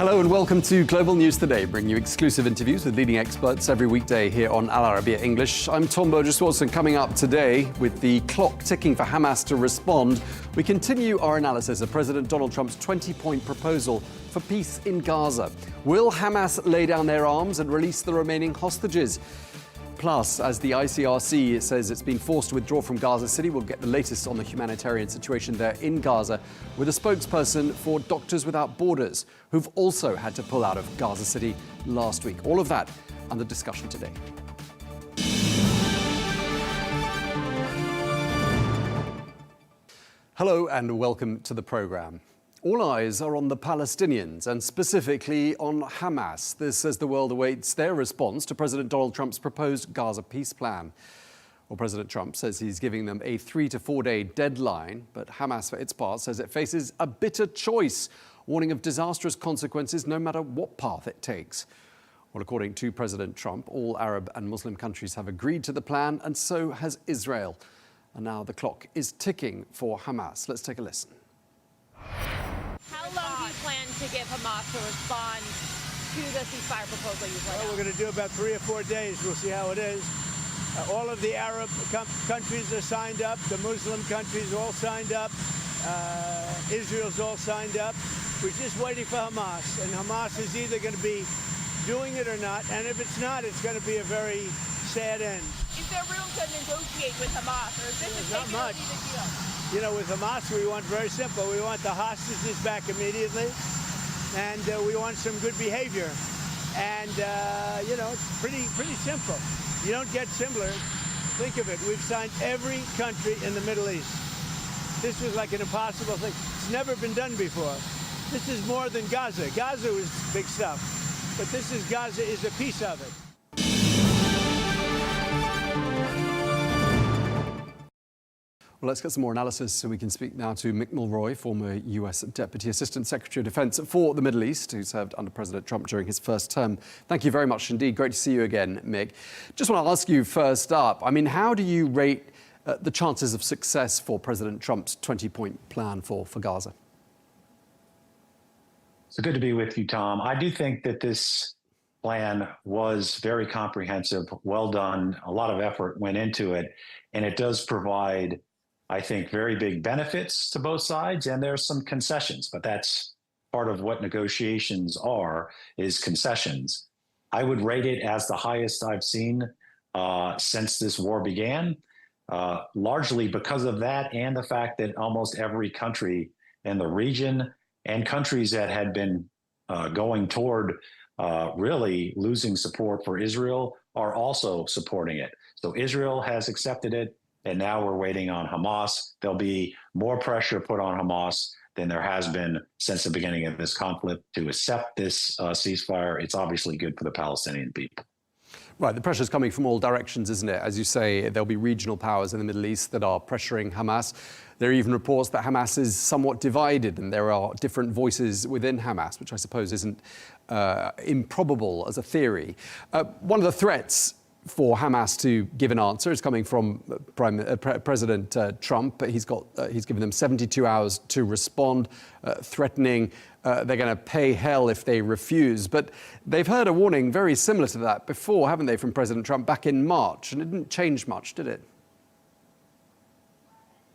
Hello and welcome to Global News Today, bringing you exclusive interviews with leading experts every weekday here on Al Arabiya English. I'm Tom Burges Watson. Coming up today, with the clock ticking for Hamas to respond, we continue our analysis of President Donald Trump's 20-point proposal for peace in Gaza. Will Hamas lay down their arms and release the remaining hostages? Plus, as the ICRC says it's been forced to withdraw from Gaza City, we'll get the latest on the humanitarian situation there in Gaza with a spokesperson for Doctors Without Borders, who've also had to pull out of Gaza City last week. All of that under discussion today. Hello and welcome to the programme. All eyes are on the Palestinians and specifically on Hamas. This as the world awaits their response to President Donald Trump's proposed Gaza peace plan. Well, President Trump says he's giving them a 3 to 4 day deadline, but Hamas, for its part, says it faces a bitter choice, warning of disastrous consequences no matter what path it takes. Well, according to President Trump, all Arab and Muslim countries have agreed to the plan, and so has Israel. And now the clock is ticking for Hamas. Let's take a listen. How long do you plan to give Hamas to respond to the ceasefire proposal you've laid out? We're going to do about 3 or 4 days. We'll see how it is. All of the Arab countries are signed up. The Muslim countries all signed up. Israel's all signed up. We're just waiting for Hamas. And Hamas is either going to be doing it or not. And if it's not, it's going to be a very sad end. Is there room to negotiate with Hamas? Or is this a take it or leave it deal? You know, with Hamas, we want very simple. We want the hostages back immediately, and we want some good behavior. And, you know, it's pretty simple. You don't get simpler. Think of it. We've signed every country in the Middle East. This was like an impossible thing. It's never been done before. This is more than Gaza. Gaza was big stuff. But Gaza is a piece of it. Well, let's get some more analysis so we can speak now to Mick Mulroy, former US Deputy Assistant Secretary of Defense for the Middle East, who served under President Trump during his first term. Thank you very much indeed. Great to see you again, Mick. Just want to ask you first up, I mean, how do you rate the chances of success for President Trump's 20-point plan for Gaza? So good to be with you, Tom. I do think that this plan was very comprehensive, well done. A lot of effort went into it, and it does provide, I think, very big benefits to both sides, and there's some concessions, but that's part of what negotiations are, is concessions. I would rate it as the highest I've seen since this war began, largely because of that and the fact that almost every country in the region and countries that had been going toward really losing support for Israel are also supporting it. So Israel has accepted it, and now we're waiting on Hamas. There'll be more pressure put on Hamas than there has been since the beginning of this conflict to accept this ceasefire. It's obviously good for the Palestinian people. Right, the pressure's coming from all directions, isn't it? As you say, there'll be regional powers in the Middle East that are pressuring Hamas. There are even reports that Hamas is somewhat divided and there are different voices within Hamas, which I suppose isn't improbable as a theory. One of the threats for Hamas to give an answer is coming from President Trump. He's given them 72 hours to respond, threatening they're going to pay hell if they refuse. But they've heard a warning very similar to that before, haven't they, from President Trump back in March? And it didn't change much, did it?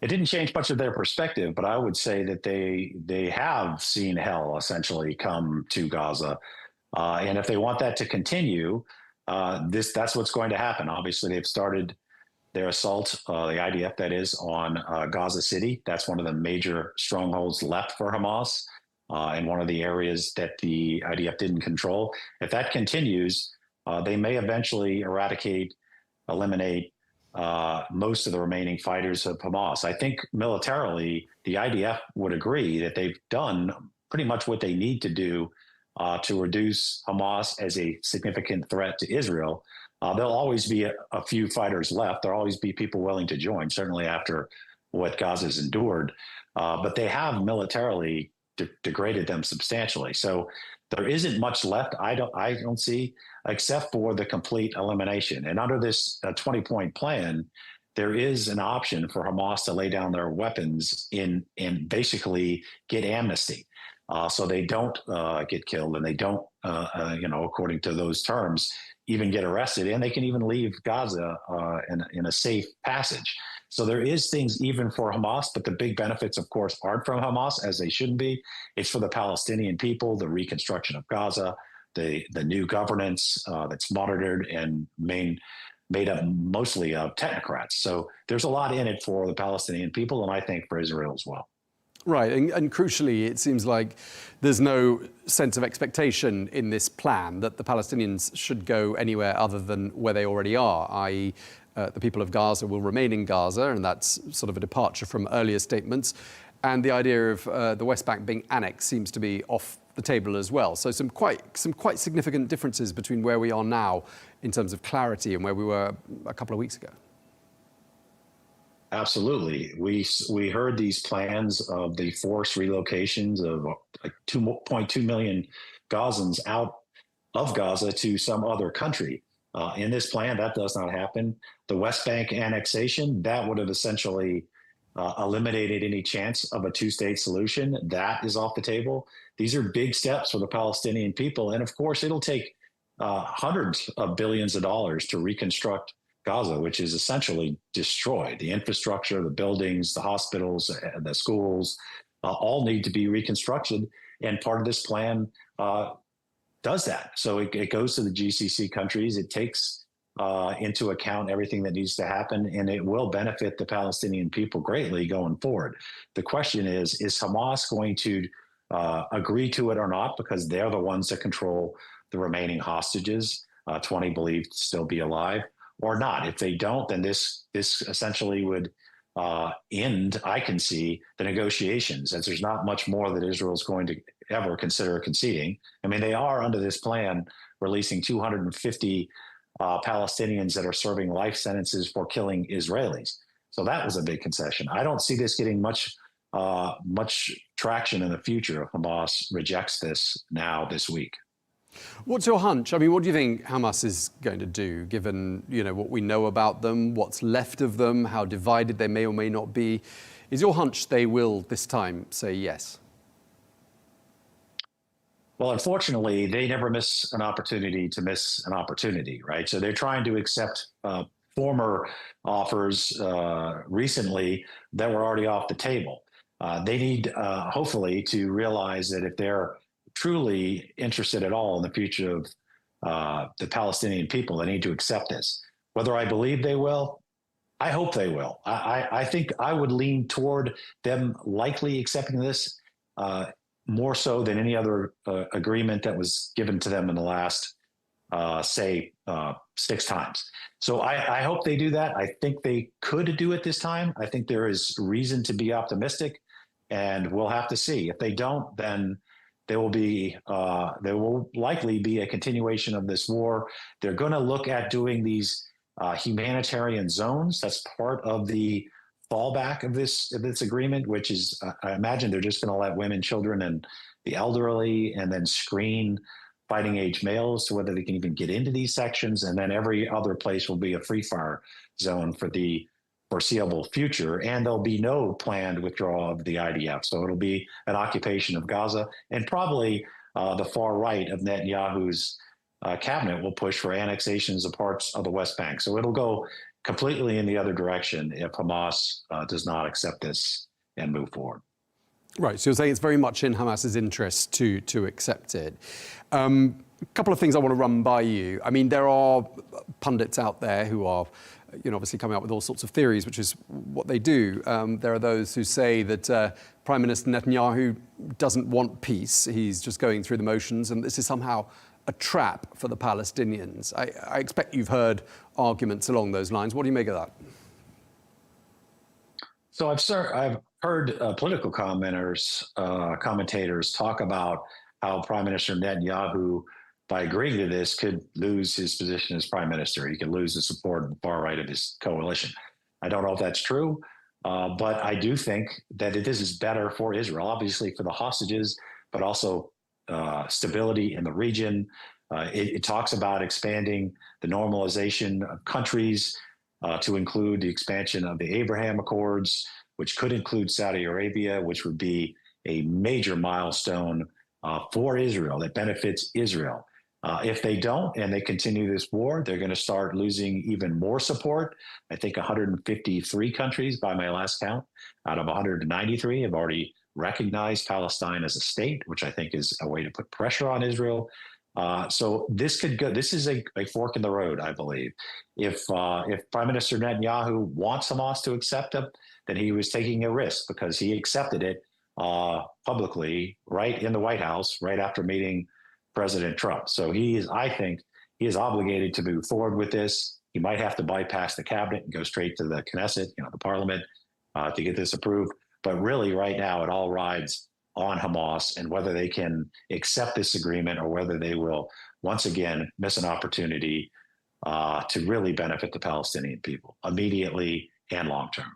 It didn't change much of their perspective, but I would say that they have seen hell essentially come to Gaza. And if they want that to continue, that's what's going to happen. Obviously, they've started their assault, the IDF that is, on Gaza City. That's one of the major strongholds left for Hamas, and one of the areas that the IDF didn't control. If that continues, they may eventually eliminate most of the remaining fighters of Hamas. I think militarily, the IDF would agree that they've done pretty much what they need to do to reduce Hamas as a significant threat to Israel. There'll always be a few fighters left. There'll always be people willing to join, certainly after what Gaza's endured. But they have militarily degraded them substantially. So there isn't much left, I don't see, except for the complete elimination. And under this 20-point plan, there is an option for Hamas to lay down their weapons and basically get amnesty. so they don't get killed and they don't, according to those terms, even get arrested, and they can even leave Gaza in a safe passage. So there is things even for Hamas, but the big benefits, of course, aren't from Hamas, as they shouldn't be. It's for the Palestinian people, the reconstruction of Gaza, the new governance that's monitored and made up mostly of technocrats. So there's a lot in it for the Palestinian people, and I think for Israel as well. Right, and crucially, it seems like there's no sense of expectation in this plan that the Palestinians should go anywhere other than where they already are, i.e. The people of Gaza will remain in Gaza, and that's sort of a departure from earlier statements. And the idea of the West Bank being annexed seems to be off the table as well. So some quite significant differences between where we are now in terms of clarity and where we were a couple of weeks ago. Absolutely. We heard these plans of the forced relocations of like 2.2 million Gazans out of Gaza to some other country. In this plan, that does not happen. The West Bank annexation, that would have essentially eliminated any chance of a two-state solution. That is off the table. These are big steps for the Palestinian people. And of course, it'll take hundreds of billions of dollars to reconstruct Gaza, which is essentially destroyed. The infrastructure, the buildings, the hospitals, the schools, all need to be reconstructed. And part of this plan does that. So it goes to the GCC countries. It takes into account everything that needs to happen, and it will benefit the Palestinian people greatly going forward. The question is Hamas going to agree to it or not? Because they're the ones that control the remaining hostages, 20 believed to still be alive, or not. If they don't, then this essentially would end, I can see, the negotiations, as there's not much more that Israel's going to ever consider conceding. I mean, they are, under this plan, releasing 250 Palestinians that are serving life sentences for killing Israelis. So that was a big concession. I don't see this getting much traction in the future if Hamas rejects this now this week. What's your hunch? I mean, what do you think Hamas is going to do, given what we know about them, what's left of them, how divided they may or may not be? Is your hunch they will this time say yes? Well, unfortunately, they never miss an opportunity to miss an opportunity, right? So they're trying to accept former offers recently that were already off the table. They need, hopefully, to realize that if they're truly interested at all in the future of the Palestinian people, they need to accept this. Whether I believe they will, I hope they will. I think I would lean toward them likely accepting this more so than any other agreement that was given to them in the last, 6 times. So I hope they do that. I think they could do it this time. I think there is reason to be optimistic, and we'll have to see. If they don't, then there will likely be a continuation of this war. They're going to look at doing these humanitarian zones. That's part of the fallback of this agreement, which is, I imagine they're just going to let women, children, and the elderly, and then screen fighting age males to whether they can even get into these sections. And then every other place will be a free fire zone for the foreseeable future, and there'll be no planned withdrawal of the IDF. So it'll be an occupation of Gaza, and probably the far right of Netanyahu's cabinet will push for annexations of parts of the West Bank. So it'll go completely in the other direction if Hamas does not accept this and move forward. Right, so you're saying it's very much in Hamas's interest to accept it. A couple of things I want to run by you. I mean, there are pundits out there who are obviously coming up with all sorts of theories, which is what they do. There are those who say that Prime Minister Netanyahu doesn't want peace. He's just going through the motions, and this is somehow a trap for the Palestinians. I expect you've heard arguments along those lines. What do you make of that? So I've heard political commentators talk about how Prime Minister Netanyahu, by agreeing to this, could lose his position as prime minister. He could lose the support of the far right of his coalition. I don't know if that's true, but I do think that this is better for Israel, obviously for the hostages, but also stability in the region. It talks about expanding the normalization of countries to include the expansion of the Abraham Accords, which could include Saudi Arabia, which would be a major milestone for Israel that benefits Israel. If they don't and they continue this war, they're going to start losing even more support. I think 153 countries, by my last count, out of 193 have already recognized Palestine as a state, which I think is a way to put pressure on Israel. So this could go. This is a fork in the road, I believe. If Prime Minister Netanyahu wants Hamas to accept him, then he was taking a risk because he accepted it publicly right in the White House right after meeting President Trump. So I think he is obligated to move forward with this. He might have to bypass the cabinet and go straight to the Knesset, the parliament, to get this approved. But really, right now, it all rides on Hamas and whether they can accept this agreement or whether they will once again miss an opportunity to really benefit the Palestinian people immediately and long term.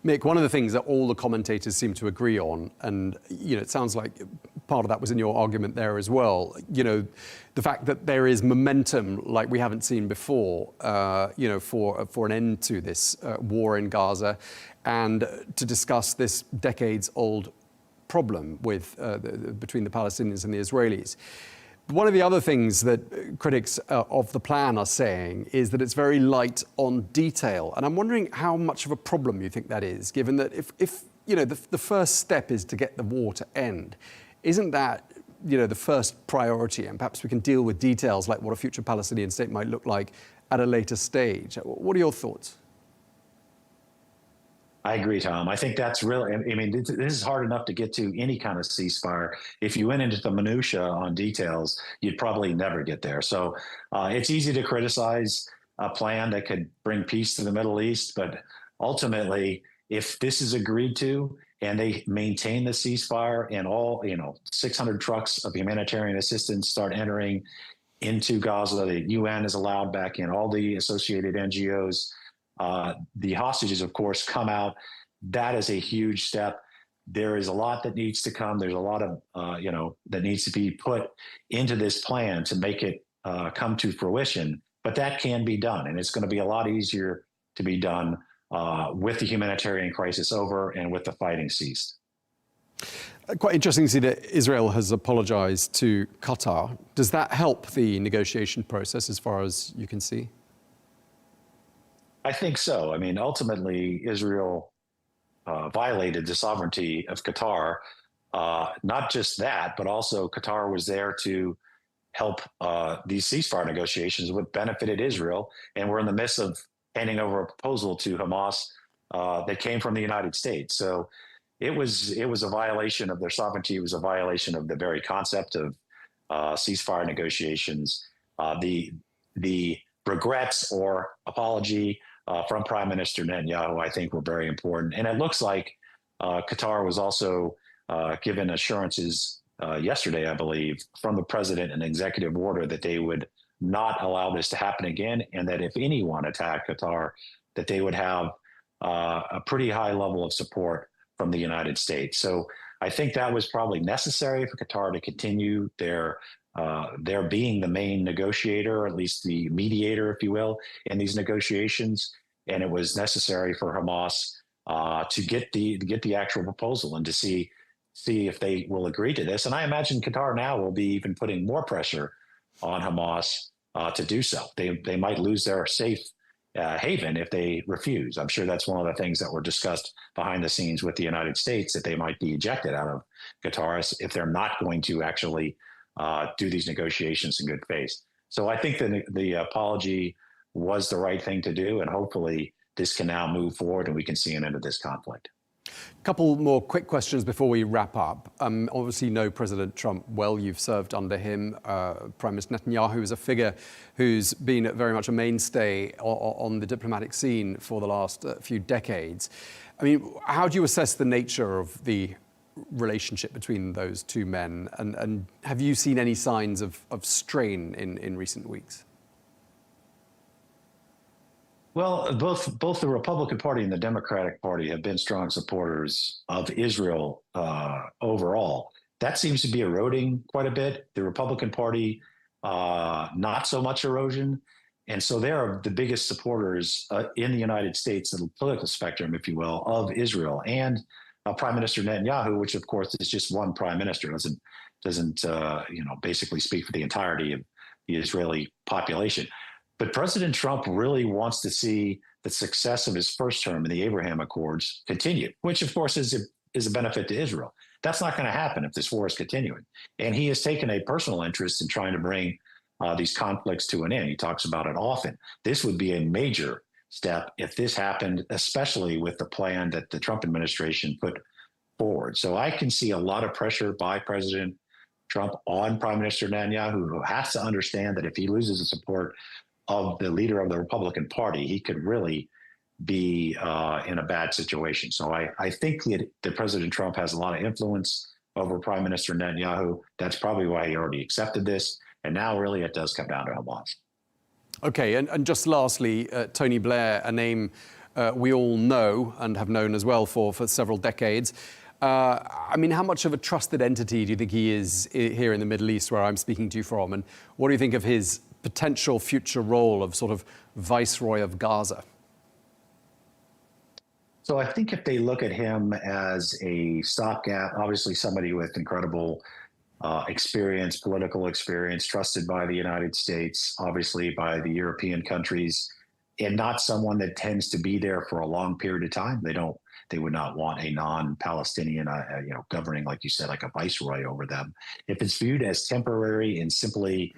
Mick, one of the things that all the commentators seem to agree on, and it sounds like part of that was in your argument there as well, the fact that there is momentum like we haven't seen before, for an end to this war in Gaza, and to discuss this decades-old problem with between the Palestinians and the Israelis. One of the other things that critics of the plan are saying is that it's very light on detail. And I'm wondering how much of a problem you think that is, given that if the first step is to get the war to end, isn't that, the first priority? And perhaps we can deal with details like what a future Palestinian state might look like at a later stage. What are your thoughts? I agree, Tom. I think that's really, this is hard enough to get to any kind of ceasefire. If you went into the minutia on details, you'd probably never get there. So it's easy to criticize a plan that could bring peace to the Middle East. But ultimately, if this is agreed to and they maintain the ceasefire and all, 600 trucks of humanitarian assistance start entering into Gaza, the UN is allowed back in, all the associated NGOs, the hostages, of course, come out. That is a huge step. There is a lot that needs to come. There's a lot of, that needs to be put into this plan to make it come to fruition. But that can be done. And it's going to be a lot easier to be done with the humanitarian crisis over and with the fighting ceased. Quite interesting to see that Israel has apologized to Qatar. Does that help the negotiation process as far as you can see? I think so. Ultimately, Israel violated the sovereignty of Qatar. Not just that, but also Qatar was there to help these ceasefire negotiations, which benefited Israel. And we're in the midst of handing over a proposal to Hamas that came from the United States. So it was a violation of their sovereignty. It was a violation of the very concept of ceasefire negotiations. The regrets or apology from Prime Minister Netanyahu, I think, were very important. And it looks like Qatar was also given assurances yesterday, I believe, from the president, an executive order that they would not allow this to happen again, and that if anyone attacked Qatar, that they would have a pretty high level of support from the United States. So I think that was probably necessary for Qatar to continue their being the main negotiator, or at least the mediator, if you will, in these negotiations. And it was necessary for Hamas to get the actual proposal and to see if they will agree to this. And I imagine Qatar now will be even putting more pressure on Hamas to do so. They might lose their safe haven if they refuse. I'm sure that's one of the things that were discussed behind the scenes with the United States, that they might be ejected out of Qatar if they're not going to actually do these negotiations in good faith. So I think the apology was the right thing to do, and hopefully this can now move forward and we can see an end to this conflict. A couple more quick questions before we wrap up. Obviously, you know President Trump well. You've served under him. Prime Minister Netanyahu is a figure who's been very much a mainstay on the diplomatic scene for the last few decades. How do you assess the nature of the relationship between those two men? And have you seen any signs of strain in recent weeks? Well, both the Republican Party and the Democratic Party have been strong supporters of Israel overall. That seems to be eroding quite a bit. The Republican Party, not so much erosion. And so they are the biggest supporters in the United States, the political spectrum, if you will, of Israel. And Prime Minister Netanyahu, which of course is just one prime minister, doesn't basically speak for the entirety of the Israeli population. But President Trump really wants to see the success of his first term in the Abraham Accords continue, which of course is a benefit to Israel. That's not going to happen if this war is continuing. And he has taken a personal interest in trying to bring these conflicts to an end. He talks about it often. This would be a major step if this happened, especially with the plan that the Trump administration put forward. So I can see a lot of pressure by President Trump on Prime Minister Netanyahu, who has to understand that if he loses the support of the leader of the Republican Party, he could really be in a bad situation. So I think that President Trump has a lot of influence over Prime Minister Netanyahu. That's probably why he already accepted this. And now really it does come down to Hamas. Okay, and just lastly, Tony Blair, a name we all know and have known as well for several decades. I mean, how much of a trusted entity do you think he is here in the Middle East, where I'm speaking to you from? And what do you think of his potential future role of sort of viceroy of Gaza? So I think if they look at him as a stopgap, obviously somebody with incredible experience, political experience, trusted by the United States, obviously by the European countries, and not someone that tends to be there for a long period of time. They would not want a non-Palestinian, governing, like you said, like a viceroy over them. If it's viewed as temporary and simply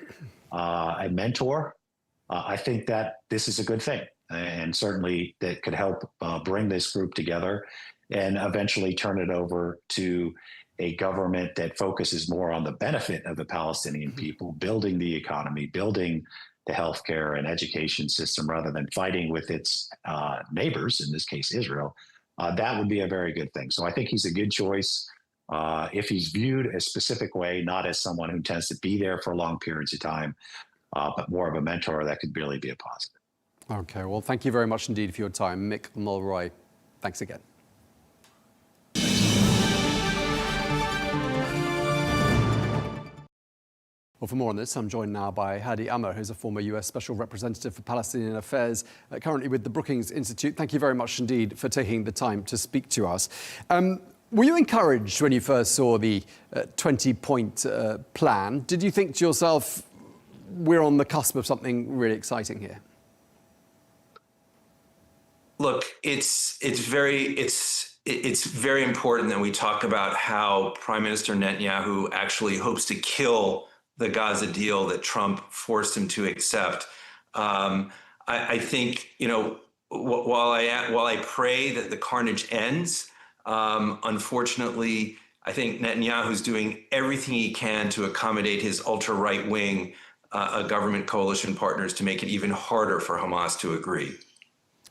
a mentor, I think that this is a good thing. And certainly that could help bring this group together and eventually turn it over to a government that focuses more on the benefit of the Palestinian people, building the economy, building the healthcare and education system, rather than fighting with its neighbors, in this case, Israel. That would be a very good thing. So I think he's a good choice if he's viewed a specific way, not as someone who tends to be there for long periods of time, but more of a mentor. That could really be a positive. Okay, well, thank you very much indeed for your time. Mick Mulroy, thanks again. Well, for more on this, I'm joined now by Hadi Amr, who's a former US Special Representative for Palestinian Affairs, currently with the Brookings Institute. Thank you very much indeed for taking the time to speak to us. Were you encouraged when you first saw the 20-point plan? Did you think to yourself, we're on the cusp of something really exciting here? Look, it's very important that we talk about how Prime Minister Netanyahu actually hopes to kill the Gaza deal that Trump forced him to accept. I think, while I pray that the carnage ends, unfortunately, I think Netanyahu's doing everything he can to accommodate his ultra-right wing government coalition partners to make it even harder for Hamas to agree.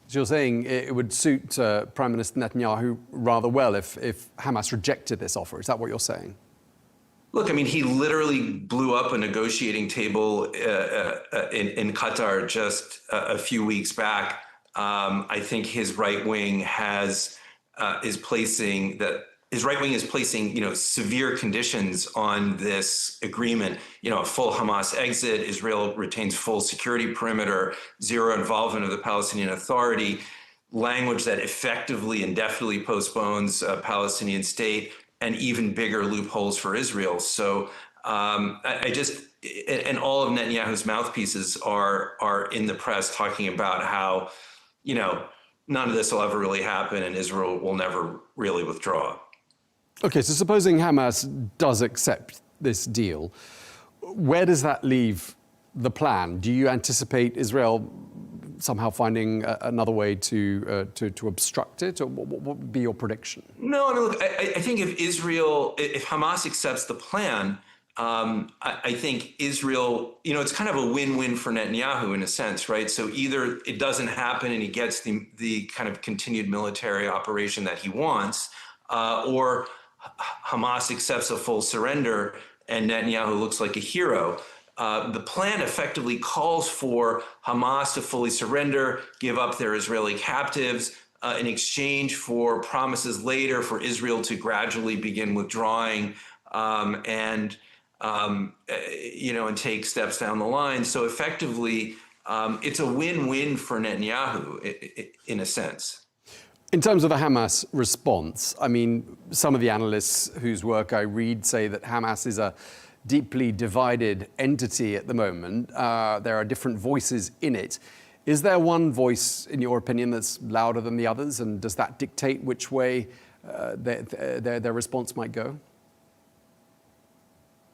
So you're saying it would suit Prime Minister Netanyahu rather well if Hamas rejected this offer. Is that what you're saying? Look, I mean, he literally blew up a negotiating table in Qatar just a few weeks back. I think his right wing is placing severe conditions on this agreement. A full Hamas exit, Israel retains full security perimeter, zero involvement of the Palestinian Authority, language that effectively indefinitely postpones a Palestinian state, and even bigger loopholes for Israel. So and all of Netanyahu's mouthpieces are in the press talking about how, none of this will ever really happen and Israel will never really withdraw. Okay, so supposing Hamas does accept this deal, where does that leave the plan? Do you anticipate Israel somehow finding another way to obstruct it, or what would be your prediction? No, I mean, look, I think if Hamas accepts the plan, I think Israel, it's kind of a win-win for Netanyahu in a sense, right? So either it doesn't happen and he gets the kind of continued military operation that he wants, or Hamas accepts a full surrender and Netanyahu looks like a hero. The plan effectively calls for Hamas to fully surrender, give up their Israeli captives in exchange for promises later for Israel to gradually begin withdrawing and take steps down the line. So effectively, it's a win-win for Netanyahu in a sense. In terms of the Hamas response, I mean, some of the analysts whose work I read say that Hamas is a deeply divided entity at the moment. There are different voices in it. Is there one voice, in your opinion, that's louder than the others? And does that dictate which way their response might go?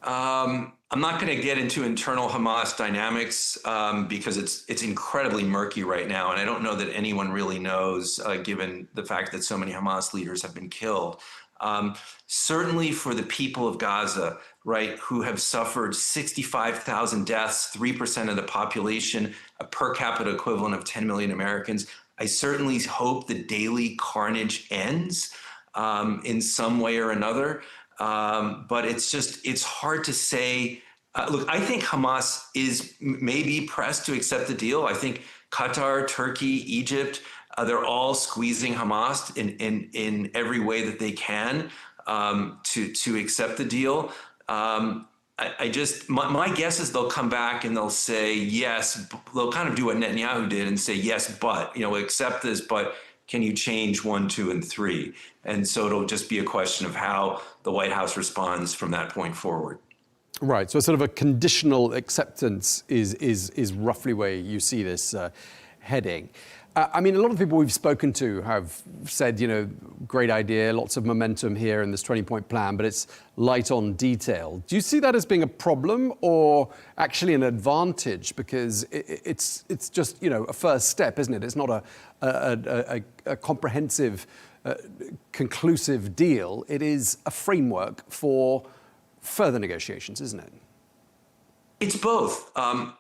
I'm not going to get into internal Hamas dynamics because it's incredibly murky right now. And I don't know that anyone really knows, given the fact that so many Hamas leaders have been killed. Certainly for the people of Gaza, right, who have suffered 65,000 deaths, 3% of the population, a per capita equivalent of 10 million Americans, I certainly hope the daily carnage ends in some way or another. But it's hard to say. Look, I think Hamas is maybe pressed to accept the deal. I think Qatar, Turkey, Egypt, they're all squeezing Hamas in every way that they can to accept the deal. My guess is they'll come back and they'll say yes. They'll kind of do what Netanyahu did and say yes, but accept this, but can you change 1, 2, and 3? And so it'll just be a question of how the White House responds from that point forward. Right. So sort of a conditional acceptance is roughly where you see this heading. I mean, a lot of people we've spoken to have said, great idea, lots of momentum here in this 20-point plan, but it's light on detail. Do you see that as being a problem or actually an advantage? Because it's just, a first step, isn't it? It's not a comprehensive, conclusive deal. It is a framework for further negotiations, isn't it? It's both.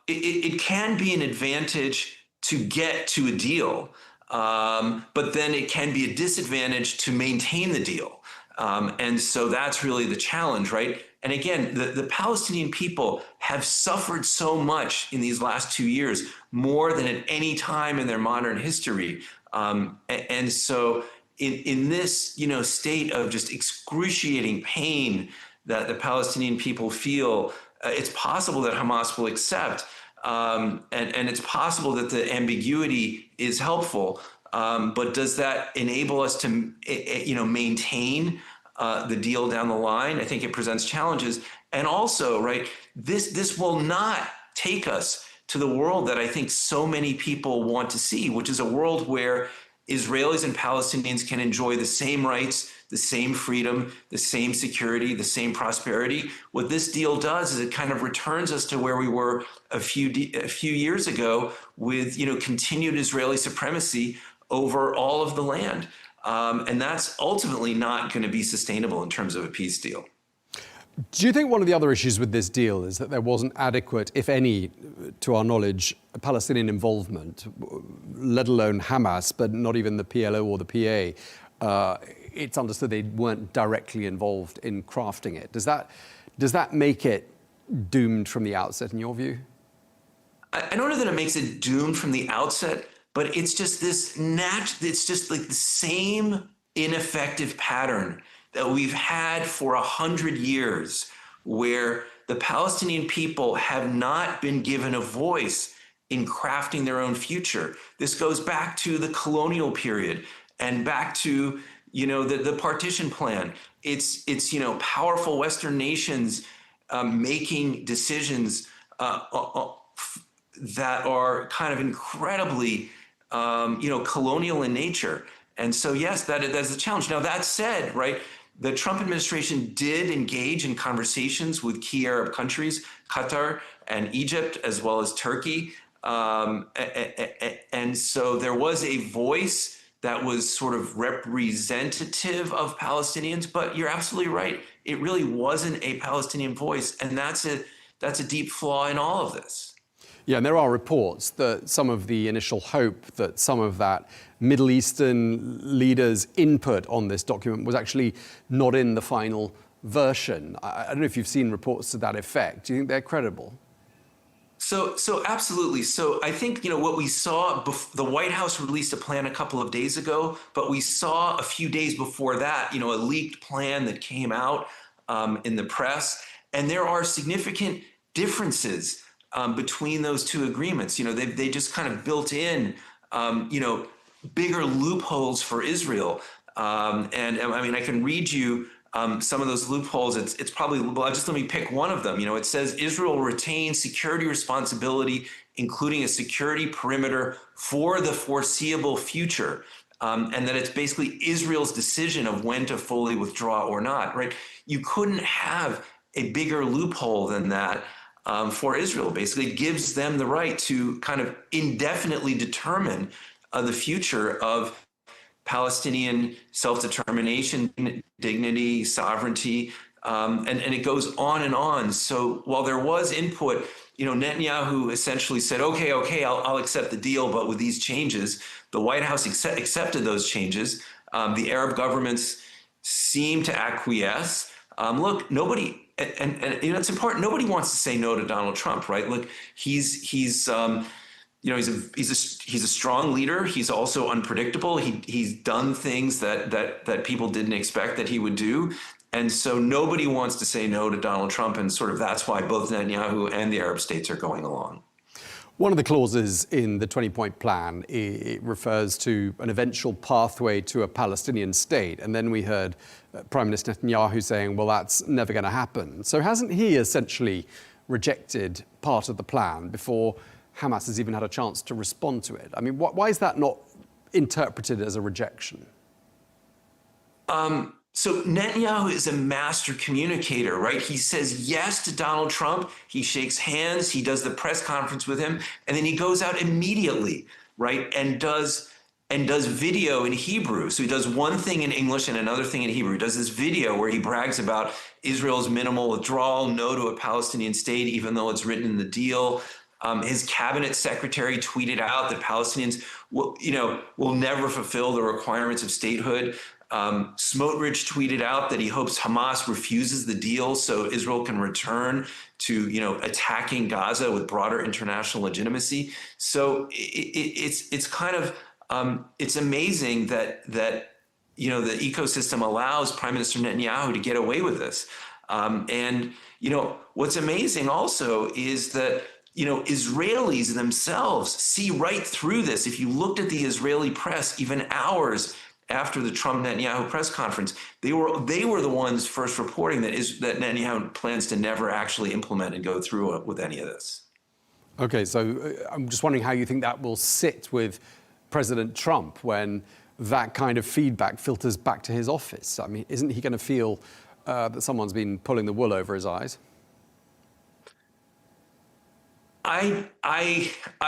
It can be an advantage to get to a deal, but then it can be a disadvantage to maintain the deal. And so that's really the challenge, right? And again, the Palestinian people have suffered so much in these last 2 years, more than at any time in their modern history. And so in this, state of just excruciating pain that the Palestinian people feel, it's possible that Hamas will accept. And it's possible that the ambiguity is helpful, but does that enable us to, maintain the deal down the line? I think it presents challenges, and also, right, this will not take us to the world that I think so many people want to see, which is a world where Israelis and Palestinians can enjoy the same rights, the same freedom, the same security, the same prosperity. What this deal does is it kind of returns us to where we were a few years ago with, continued Israeli supremacy over all of the land. And that's ultimately not going to be sustainable in terms of a peace deal. Do you think one of the other issues with this deal is that there wasn't adequate, if any, to our knowledge, Palestinian involvement, let alone Hamas, but not even the PLO or the PA? It's understood they weren't directly involved in crafting it. Does that make it doomed from the outset, in your view? I don't know that it makes it doomed from the outset, but it's just it's just like the same ineffective pattern that we've had for 100 years, where the Palestinian people have not been given a voice in crafting their own future. This goes back to the colonial period and back to the partition plan. It's powerful Western nations making decisions that are kind of incredibly colonial in nature. And so yes, that's a challenge. Now that said, right, the Trump administration did engage in conversations with key Arab countries, Qatar and Egypt, as well as Turkey. And so there was a voice that was sort of representative of Palestinians, but you're absolutely right. It really wasn't a Palestinian voice. And that's a deep flaw in all of this. Yeah, and there are reports that some of the initial hope that some of that Middle Eastern leaders' input on this document was actually not in the final version. I don't know if you've seen reports to that effect. Do you think they're credible? So absolutely. So I think, what we saw, the White House released a plan a couple of days ago, but we saw a few days before that, a leaked plan that came out in the press. And there are significant differences between those two agreements. They just kind of built in, bigger loopholes for Israel. And I mean, I can read you some of those loopholes. It's probably, well, just let me pick one of them. You know, it says Israel retains security responsibility, including a security perimeter for the foreseeable future. And that it's basically Israel's decision of when to fully withdraw or not, right? You couldn't have a bigger loophole than that for Israel. Basically, it gives them the right to kind of indefinitely determine the future of Palestinian self-determination, dignity, sovereignty, and it goes on and on. So while there was input, you know, Netanyahu essentially said, okay, I'll accept the deal, but with these changes. The White House accepted those changes. The Arab governments seem to acquiesce. Look, nobody, and you know, it's important. Nobody wants to say no to Donald Trump, right? Look, he's you know, he's a strong leader. He's also unpredictable. He's done things that people didn't expect that he would do. And so nobody wants to say no to Donald Trump. And sort of that's why both Netanyahu and the Arab states are going along. One of the clauses in the 20-point plan, it refers to an eventual pathway to a Palestinian state. And then we heard Prime Minister Netanyahu saying, well, that's never going to happen. So hasn't he essentially rejected part of the plan before Hamas has even had a chance to respond to it? I mean, why is that not interpreted as a rejection? So Netanyahu is a master communicator, right? He says yes to Donald Trump. He shakes hands. He does the press conference with him, and then he goes out immediately, right, and does video in Hebrew. So he does one thing in English and another thing in Hebrew. He does this video where he brags about Israel's minimal withdrawal, no to a Palestinian state, even though it's written in the deal. His cabinet secretary tweeted out that Palestinians will never fulfill the requirements of statehood. Smotrich tweeted out that he hopes Hamas refuses the deal so Israel can return to, you know, attacking Gaza with broader international legitimacy. So it's kind of it's amazing that you know, the ecosystem allows Prime Minister Netanyahu to get away with this. And you know, what's amazing also is that, you know, Israelis themselves see right through this. If you looked at the Israeli press, even hours after the Trump-Netanyahu press conference, they were the ones first reporting that Netanyahu plans to never actually implement and go through with any of this. Okay, so I'm just wondering how you think that will sit with President Trump when that kind of feedback filters back to his office. I mean, isn't he going to feel that someone's been pulling the wool over his eyes? I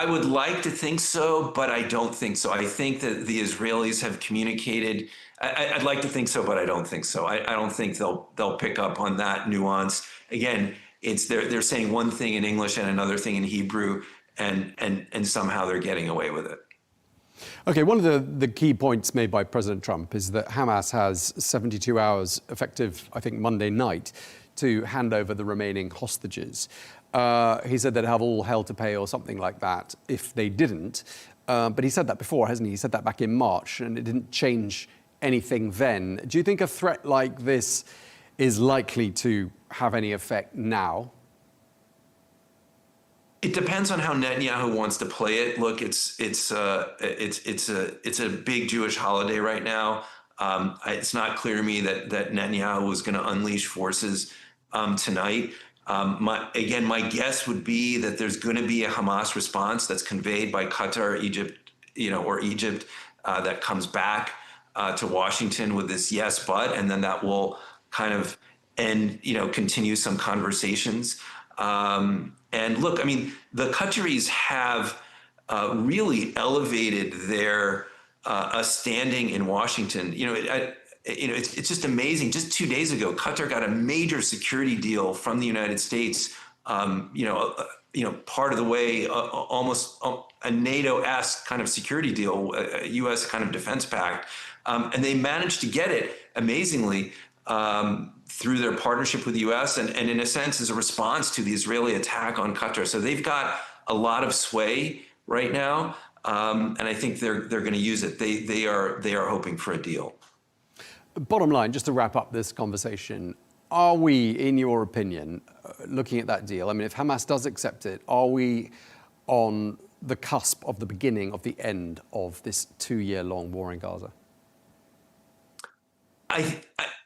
would like to think so, but I don't think so. I think that the Israelis have communicated. I'd like to think so, but I don't think so. I don't think they'll pick up on that nuance. Again, they're saying one thing in English and another thing in Hebrew, and somehow they're getting away with it. Okay, one of the key points made by President Trump is that Hamas has 72 hours effective, I think, Monday night, to hand over the remaining hostages. He said they'd have all hell to pay or something like that if they didn't. But he said that before, hasn't he? He said that back in March, and it didn't change anything then. Do you think a threat like this is likely to have any effect now? It depends on how Netanyahu wants to play it. Look, it's a big Jewish holiday right now. It's not clear to me that Netanyahu was going to unleash forces tonight. My guess would be that there's going to be a Hamas response that's conveyed by Qatar, Egypt, or Egypt, that comes back to Washington with this yes, but, and then that will kind of end, continue some conversations. And look, I mean, the Qataris have really elevated their standing in Washington. It's just amazing. Just 2 days ago, Qatar got a major security deal from the United States. Part of the way, almost a NATO-esque kind of security deal, a U.S. kind of defense pact, and they managed to get it amazingly through their partnership with the U.S. and in a sense as a response to the Israeli attack on Qatar. So they've got a lot of sway right now, and I think they're going to use it. They are hoping for a deal. Bottom line, just to wrap up this conversation, are we, in your opinion, looking at that deal, I mean, if Hamas does accept it, are we on the cusp of the beginning of the end of this 2-year-long war in Gaza? I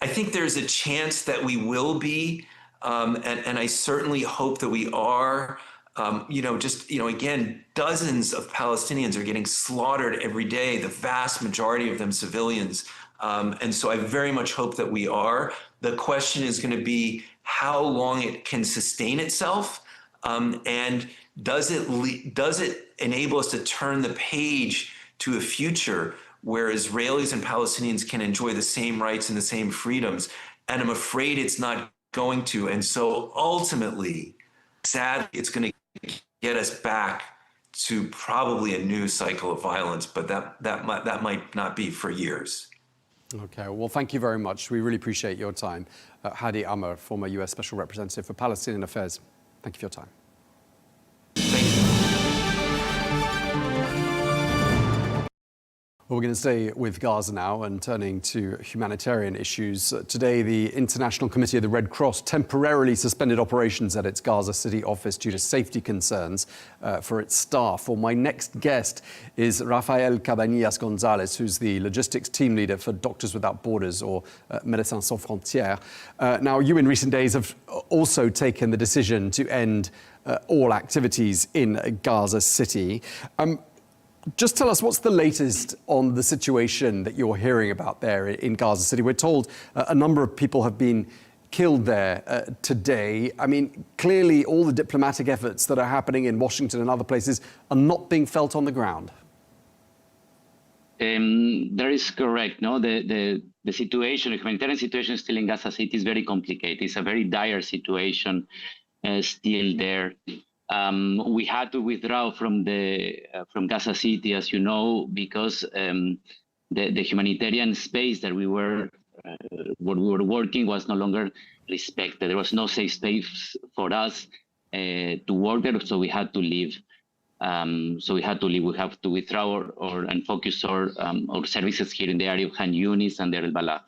think there's a chance that we will be, and I certainly hope that we are. Again, dozens of Palestinians are getting slaughtered every day, the vast majority of them civilians. And so I very much hope that we are. The question is going to be how long it can sustain itself, and does it enable us to turn the page to a future where Israelis and Palestinians can enjoy the same rights and the same freedoms? And I'm afraid it's not going to. And so ultimately, sadly, it's going to get us back to probably a new cycle of violence, but that might not be for years. Okay, well, thank you very much. We really appreciate your time. Hadi Amr, former US Special Representative for Palestinian Affairs. Thank you for your time. Thank you. Well, we're going to stay with Gaza now and turning to humanitarian issues. Today, the International Committee of the Red Cross temporarily suspended operations at its Gaza City office due to safety concerns for its staff. Well, my next guest is Rafael Cabanillas Gonzalez, who's the logistics team leader for Doctors Without Borders, or Médecins Sans Frontières. Now, you in recent days have also taken the decision to end all activities in Gaza City. Just tell us, what's the latest on the situation that you're hearing about there in Gaza City? We're told a number of people have been killed there today. I mean, clearly all the diplomatic efforts that are happening in Washington and other places are not being felt on the ground. That is correct. No, the situation, the humanitarian situation still in Gaza City is very complicated. It's a very dire situation still there. We had to withdraw from Gaza City, as you know, because the humanitarian space that we were working was no longer respected. There was no safe space for us to work there, so we had to leave. We have to withdraw and focus our services here in the area of Khan Yunis and Deir el-Balah.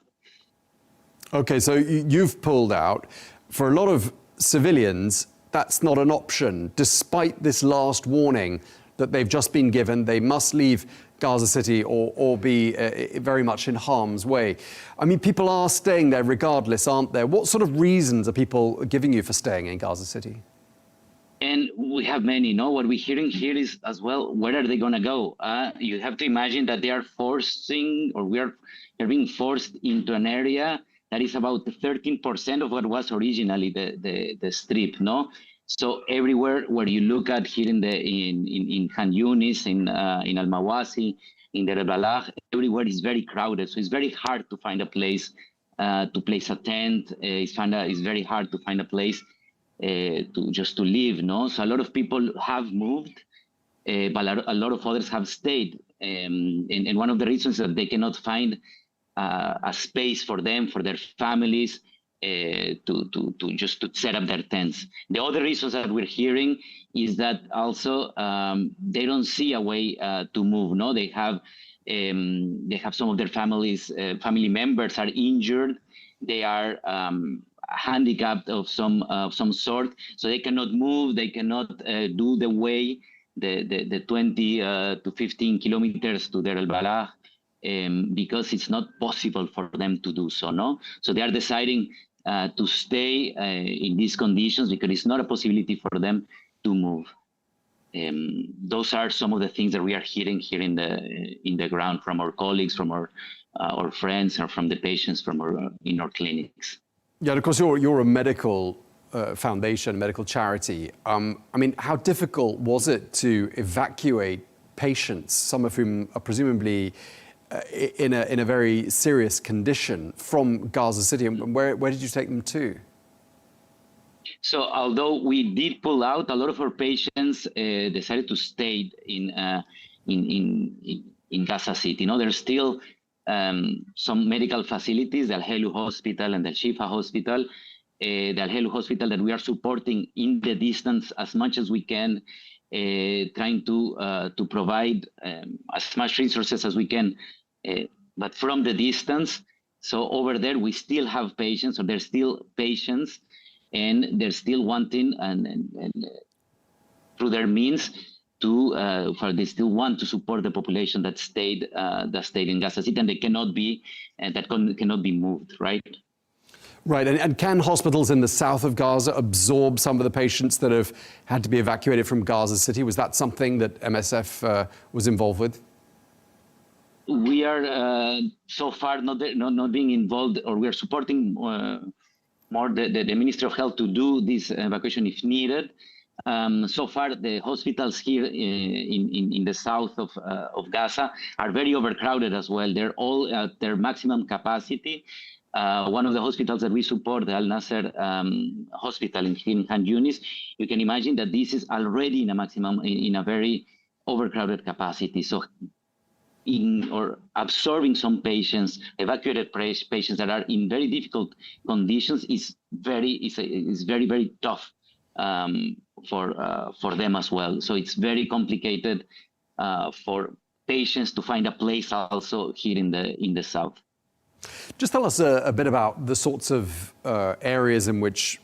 Okay, so you've pulled out. For a lot of civilians, that's not an option, despite this last warning that they've just been given. They must leave Gaza City or be very much in harm's way. I mean, people are staying there regardless, aren't there? What sort of reasons are people giving you for staying in Gaza City? And we have many, no? What we're hearing here is as well, where are they going to go? You have to imagine that they are they're being forced into an area that is about 13% of what was originally the strip, no? So everywhere where you look at here in Khan Yunis, in Al-Mawasi, in Deir el-Balah, everywhere is very crowded. So it's very hard to find a place to place a tent. It's very hard to find a place to live, no? So a lot of people have moved, but a lot of others have stayed. And one of the reasons that they cannot find a space for them, for their families, to set up their tents. The other reasons that we're hearing is that also they don't see a way to move. No, they have some of their family members are injured. They are handicapped of some sort, so they cannot move. They cannot do the way the 20 to 15 kilometers to Deir el-Balah. Because it's not possible for them to do so, no? So they are deciding to stay in these conditions because it's not a possibility for them to move. Those are some of the things that we are hearing here in the ground from our colleagues, from our friends, or from the patients in our clinics. Yeah, and of course you're a medical foundation, medical charity. I mean, how difficult was it to evacuate patients, some of whom are presumably in a very serious condition, from Gaza City, and where did you take them to? So although we did pull out, a lot of our patients decided to stay in Gaza City. You know, there's still some medical facilities, the Al-Helu Hospital and the Shifa Hospital, the Al-Helu Hospital that we are supporting in the distance as much as we can, trying to provide as much resources as we can, but from the distance. So over there, we still have patients, or there's still patients, and they're still wanting and through their means they still want to support the population that stayed in Gaza City, and they cannot be moved, right? Right, and can hospitals in the south of Gaza absorb some of the patients that have had to be evacuated from Gaza City? Was that something that MSF was involved with? We are so far not being involved, or we are supporting more the Ministry of Health to do this evacuation if needed. So far, the hospitals here in the south of Gaza are very overcrowded as well. They're all at their maximum capacity. One of the hospitals that we support, the Al Nasser hospital in Khan Yunis, you can imagine that this is already in a maximum, in a very overcrowded capacity. So absorbing some patients, evacuated patients that are in very difficult conditions is very, very tough for them as well. So it's very complicated for patients to find a place also here in the south. Just tell us a bit about the sorts of areas in which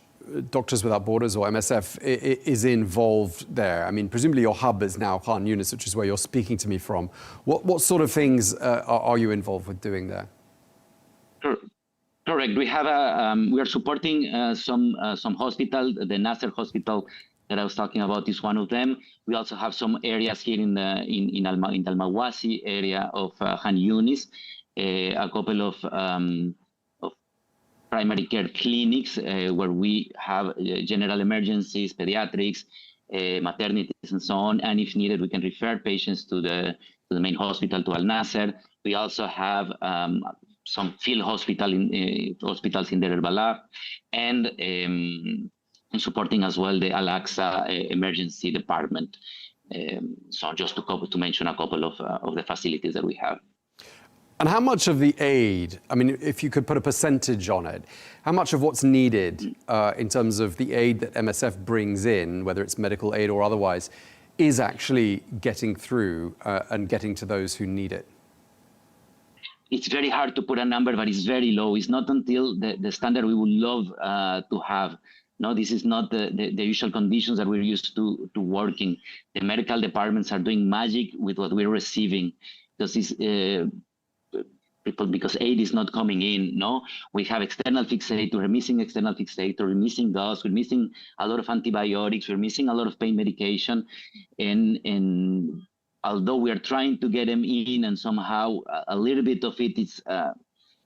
Doctors Without Borders or MSF is involved there. I mean, presumably your hub is now Khan Yunis, which is where you're speaking to me from. What sort of things are you involved with doing there? Correct. We have we are supporting some hospital. The Nasser hospital that I was talking about is one of them. We also have some areas here in the Al-Mawasi area of Khan Yunis. A couple of primary care clinics where we have general emergencies, pediatrics, maternities, and so on. And if needed, we can refer patients to the main hospital, to Al Nasser. We also have some field hospitals in Deir al-Balah, and supporting as well the Al-Aqsa emergency department. So just to mention a couple of the facilities that we have. And how much of the aid, I mean, if you could put a percentage on it, how much of what's needed in terms of the aid that MSF brings in, whether it's medical aid or otherwise, is actually getting through and getting to those who need it? It's very hard to put a number, but it's very low. It's not until the standard we would love to have. No, this is not the usual conditions that we're used to working. The medical departments are doing magic with what we're receiving. Because aid is not coming in, no? We have external fixator, we're missing external fixator, we're missing gauze, we're missing a lot of antibiotics, we're missing a lot of pain medication. And although we are trying to get them in and somehow a little bit of it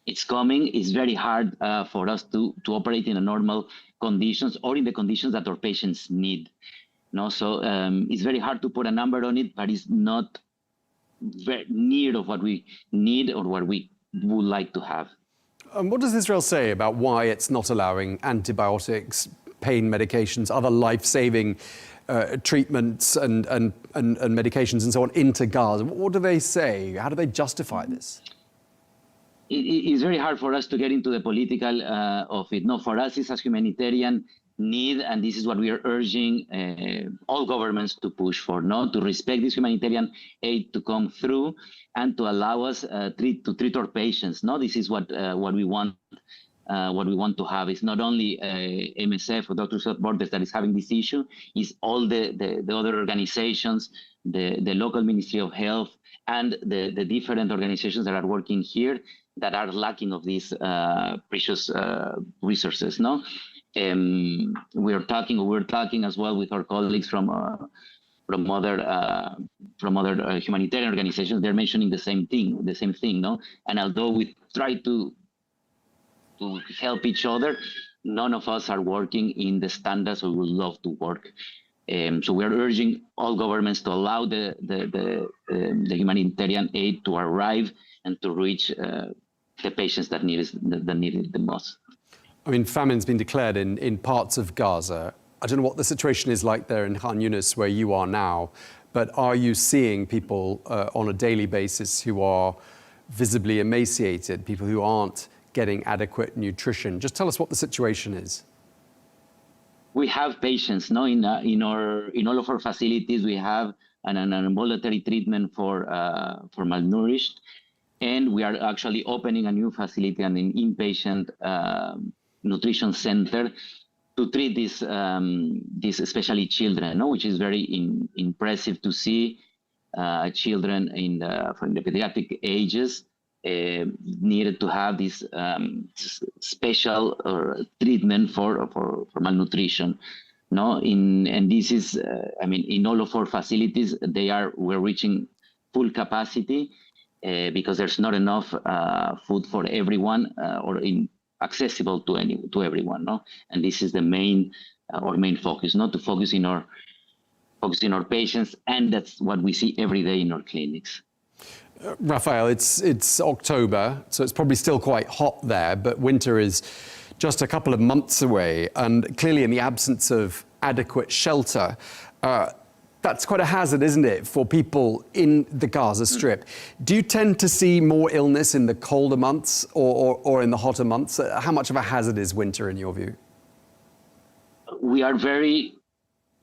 it's coming, it's very hard for us to operate in a normal conditions or in the conditions that our patients need. No, so it's very hard to put a number on it, but it's not very near of what we need or what we would like to have. What does Israel say about why it's not allowing antibiotics, pain medications, other life-saving treatments and medications and so on into Gaza? What do they say? How do they justify this? It's very hard for us to get into the political of it. No, for us, it's a humanitarian need, and this is what we are urging all governments to push for, to respect this humanitarian aid to come through and to allow us to treat our patients. This is what we want. What we want to have is not only MSF or Doctors Without Borders that is having this issue, is all the other organizations, the local Ministry of Health, and the different organizations that are working here that are lacking of these precious resources. We're talking as well with our colleagues from other humanitarian organizations. They're mentioning the same thing, And although we try to help each other, none of us are working in the standards we would love to work. So we are urging all governments to allow the humanitarian aid to arrive and to reach the patients that need it the most. I mean, famine's been declared in parts of Gaza. I don't know what the situation is like there in Khan Yunis, where you are now, but are you seeing people on a daily basis who are visibly emaciated, people who aren't getting adequate nutrition? Just tell us what the situation is. We have patients, in all of our facilities. We have an ambulatory treatment for malnourished, and we are actually opening a new facility, an inpatient nutrition center treat these especially children, no? Which is very impressive to see children from the pediatric ages needed to have this special treatment for malnutrition. No, and this is, I mean, in all of our facilities, we're reaching full capacity because there's not enough food for everyone or accessible to everyone. No, and this is the main focus, not to focus in our patients, and that's what we see every day in our clinics. Rafael, it's October, so it's probably still quite hot there, but winter is just a couple of months away, and clearly in the absence of adequate shelter, that's quite a hazard, isn't it, for people in the Gaza Strip? Do you tend to see more illness in the colder months or in the hotter months? How much of a hazard is winter in your view? We are very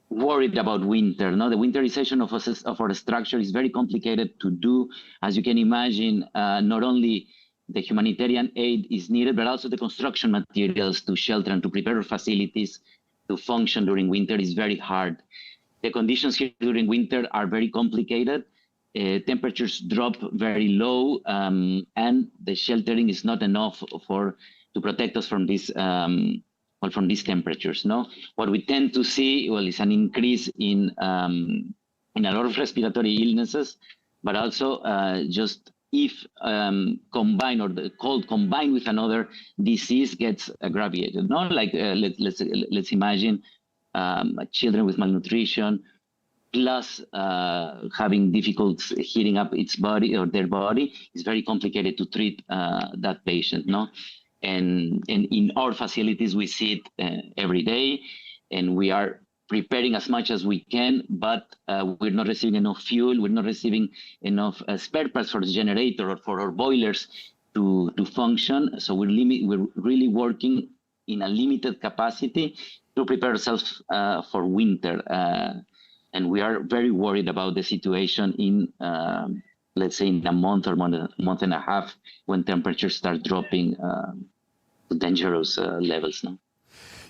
worried about winter. No, the winterization of our structure is very complicated to do. As you can imagine, not only the humanitarian aid is needed, but also the construction materials to shelter and to prepare our facilities to function during winter is very hard. The conditions here during winter are very complicated. Temperatures drop very low, and the sheltering is not enough to protect us from this. From these temperatures. No, what we tend to see is an increase in a lot of respiratory illnesses, but also just if combined, or the cold combined with another disease gets aggravated. No, like let's imagine children with malnutrition plus having difficulty heating up its body or their body. Is very complicated to treat that patient. No. And in our facilities, we see it every day, and we are preparing as much as we can, but we're not receiving enough fuel, we're not receiving enough spare parts for the generator or for our boilers to function. So we're really working in a limited capacity to prepare ourselves for winter. And we are very worried about the situation in let's say in a month or month and a half, when temperatures start dropping to dangerous levels now.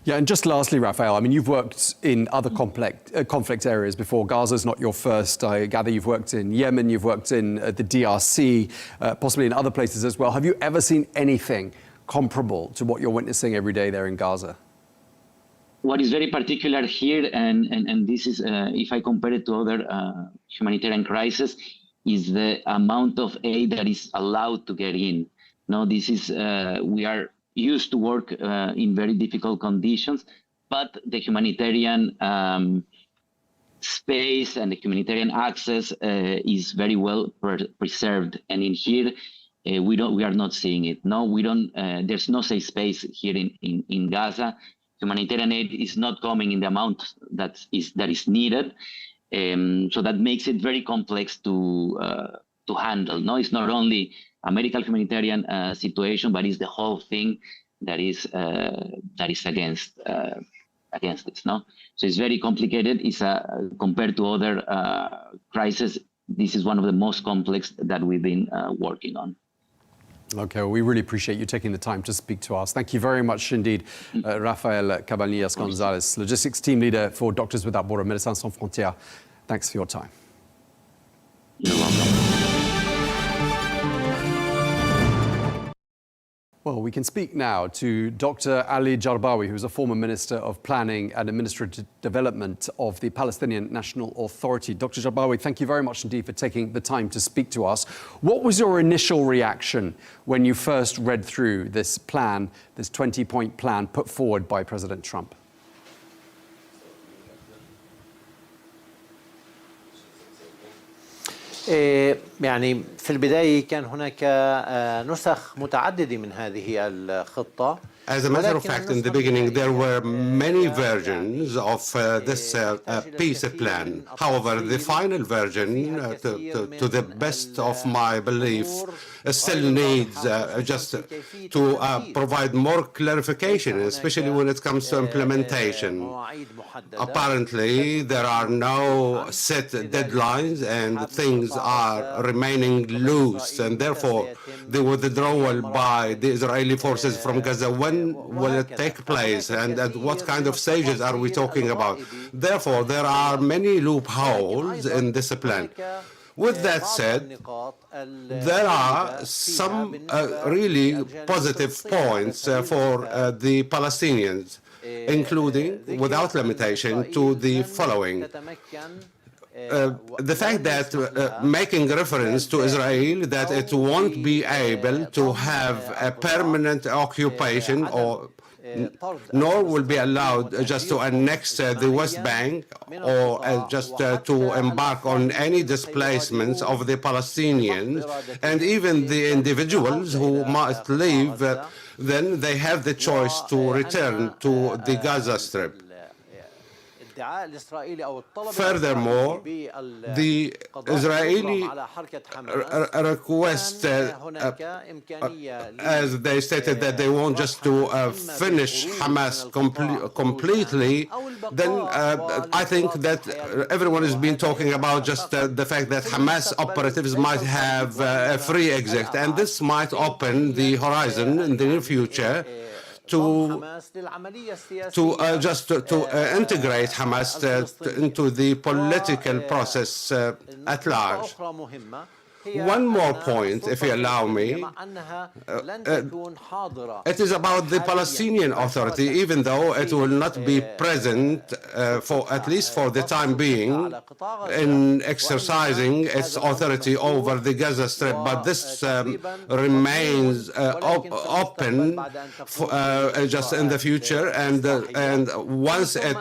Yeah, and just lastly, Rafael, I mean, you've worked in other conflict areas before. Gaza's not your first. I gather you've worked in Yemen, you've worked in the DRC, possibly in other places as well. Have you ever seen anything comparable to what you're witnessing every day there in Gaza? What is very particular here, and this is, if I compare it to other humanitarian crises, is the amount of aid that is allowed to get in. Now, this is, we are used to work in very difficult conditions, but the humanitarian space and the humanitarian access is very well preserved. And in here, we are not seeing it. No, we don't, there's no safe space here in Gaza. Humanitarian aid is not coming in the amount that is needed. So that makes it very complex to handle. No, it's not only a medical humanitarian situation, but it's the whole thing that is against this. No, so it's very complicated. It's compared to other crises, this is one of the most complex that we've been working on. Okay, well, we really appreciate you taking the time to speak to us. Thank you very much indeed, Rafael Cabanillas-Gonzalez, Logistics Team Leader for Doctors Without Borders, Médecins Sans Frontières. Thanks for your time. You're welcome. Well, we can speak now to Dr. Ali Jarbawi, who is a former Minister of Planning and Administrative Development of the Palestinian National Authority. Dr. Jarbawi, thank you very much indeed for taking the time to speak to us. What was your initial reaction when you first read through this plan, this 20-point plan put forward by President Trump? يعني في البداية كان هناك نسخ متعددة من هذه الخطة. As a matter of fact, in the beginning, there were many versions of this peace plan. However, the final version, to the best of my belief, still needs just to provide more clarification, especially when it comes to implementation. Apparently, there are no set deadlines and things are remaining loose, and therefore the withdrawal by the Israeli forces from Gaza, when will it take place and at what kind of stages are we talking about? Therefore, there are many loopholes in this plan. With that said, there are some really positive points for the Palestinians, including, without limitation, to the following. The fact that making reference to Israel that it won't be able to have a permanent occupation or nor will be allowed just to annex the West Bank or just to embark on any displacements of the Palestinians and even the individuals who must leave, then they have the choice to return to the Gaza Strip. Furthermore, the Israeli request, as they stated that they want just to finish Hamas completely, then I think that everyone has been talking about just the fact that Hamas operatives might have a free exit, and this might open the horizon in the near future to integrate Hamas into the political process at large. One more point, if you allow me. It is about the Palestinian Authority, even though it will not be present, for at least for the time being, in exercising its authority over the Gaza Strip. But this remains open just in the future, and once it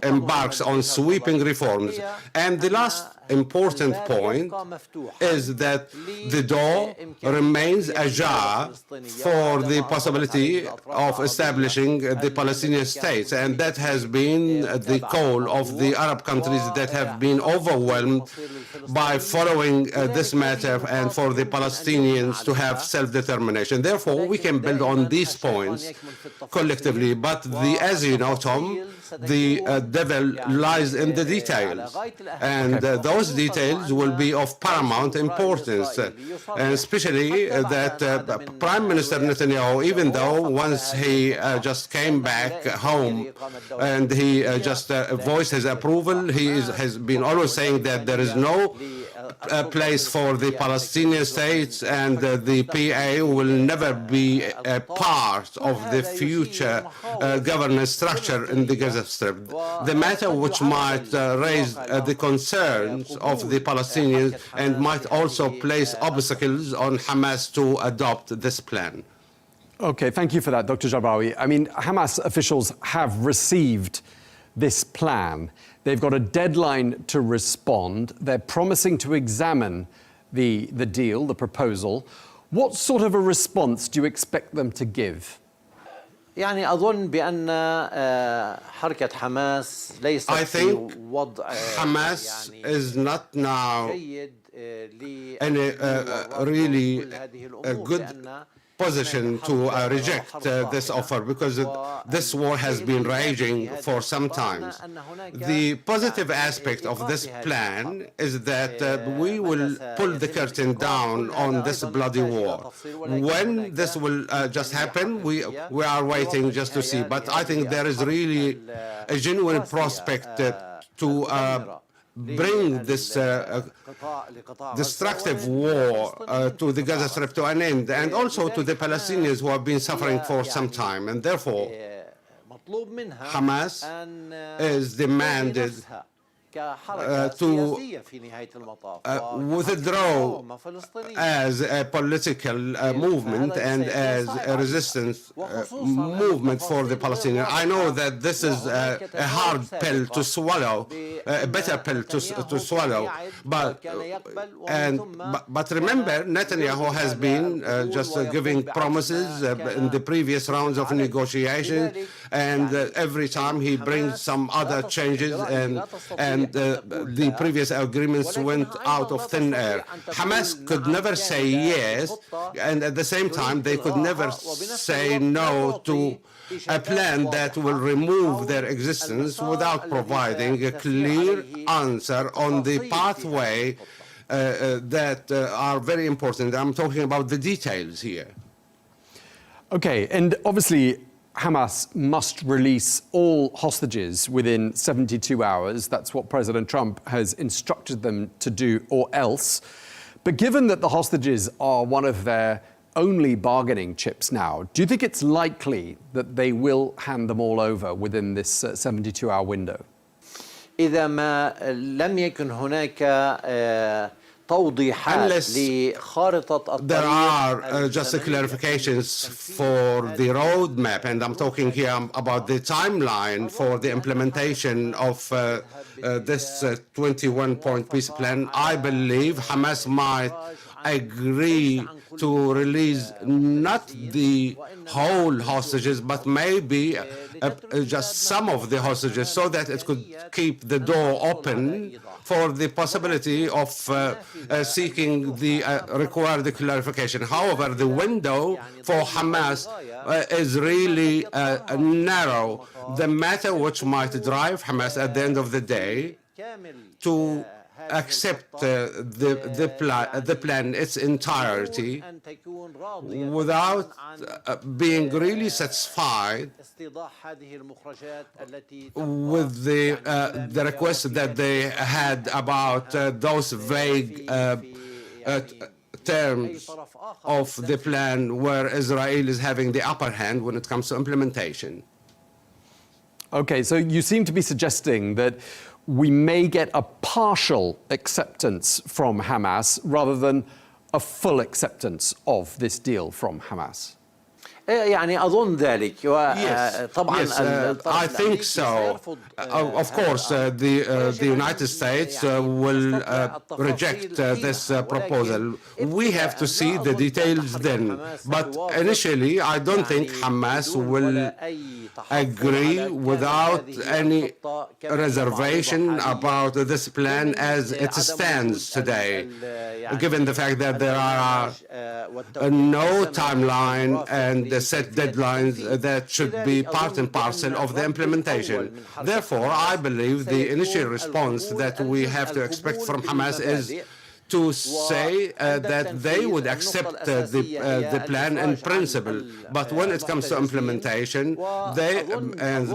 embarks on sweeping reforms. And the last important point is that the door remains ajar for the possibility of establishing the Palestinian state, and that has been the call of the Arab countries that have been overwhelmed by following this matter and for the Palestinians to have self-determination. Therefore, we can build on these points collectively, but as you know, Tom, the devil lies in the details, and those details will be of paramount importance, and especially that Prime Minister Netanyahu, even though once he just came back home and he just voiced his approval, he has been always saying that there is no place for the Palestinian states, and the PA will never be a part of the future governance structure in the Gaza Strip. The matter which might raise the concerns of the Palestinians and might also place obstacles on Hamas to adopt this plan. Okay, thank you for that, Dr. Jabraoui. I mean, Hamas officials have received this plan. They've got a deadline to respond. They're promising to examine the deal, the proposal. What sort of a response do you expect them to give? يعني أظن بأن حركة حماس ليست في وضع Hamas is not now in a really good position to reject this offer, because this war has been raging for some time. The positive aspect of this plan is that we will pull the curtain down on this bloody war. When this will just happen, we are waiting just to see. But I think there is really a genuine prospect to bring this destructive war to the Gaza Strip to an end, and also to the Palestinians who have been suffering for some time. And therefore, Hamas is demanded to withdraw as a political movement and as a resistance movement for the Palestinians. I know that this is a hard pill to swallow, a bitter pill to swallow, but remember, Netanyahu has been just giving promises in the previous rounds of negotiations, and every time he brings some other changes, and and the previous agreements went out of thin air. Hamas could never say yes, and at the same time, they could never say no to a plan that will remove their existence without providing a clear answer on the pathway that are very important. I'm talking about the details here. Okay, and obviously Hamas must release all hostages within 72 hours. That's what President Trump has instructed them to do, or else. But given that the hostages are one of their only bargaining chips now, do you think it's likely that they will hand them all over within this 72-hour window? إذا ما لم يكن هناك توضيحات لخارطة الطريق. There are just clarifications for the roadmap, and I'm talking here about the timeline for the implementation of this 21-point peace plan. I believe Hamas might agree to release not the whole hostages, but maybe just some of the hostages, so that it could keep the door open for the possibility of seeking the required clarification. However, the window for Hamas is really narrow. The matter which might drive Hamas at the end of the day to accept the plan its entirety without being really satisfied with the request that they had about those vague terms of the plan where Israel is having the upper hand when it comes to implementation. Okay, so you seem to be suggesting that we may get a partial acceptance from Hamas rather than a full acceptance of this deal from Hamas. يعني أظن ذلك. Yes, I think so. Of course, the United States will reject this proposal. We have to see the details then. But initially, I don't think Hamas will agree without any reservation about this plan as it stands today, given the fact that there are no timeline and set deadlines that should be part and parcel of the implementation. Therefore, I believe the initial response that we have to expect from Hamas is to say that they would accept the plan in principle, but when it comes to implementation, they, and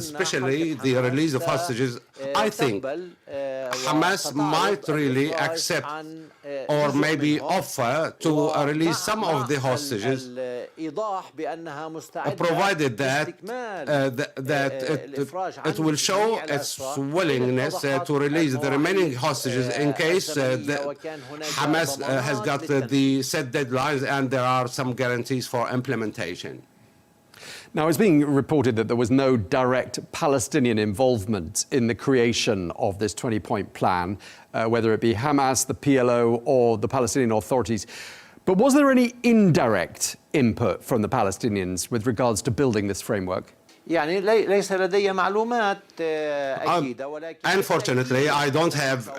especially the release of hostages, I think Hamas might really accept or maybe offer to release some of the hostages, provided that it will show its willingness to release the remaining hostages in case Hamas has got the set deadlines and there are some guarantees for implementation. Now, it's being reported that there was no direct Palestinian involvement in the creation of this 20-point plan, whether it be Hamas, the PLO, or the Palestinian authorities. But was there any indirect input from the Palestinians with regards to building this framework? يعني ليس لدي معلومات أكيدة ولكن Unfortunately, I don't have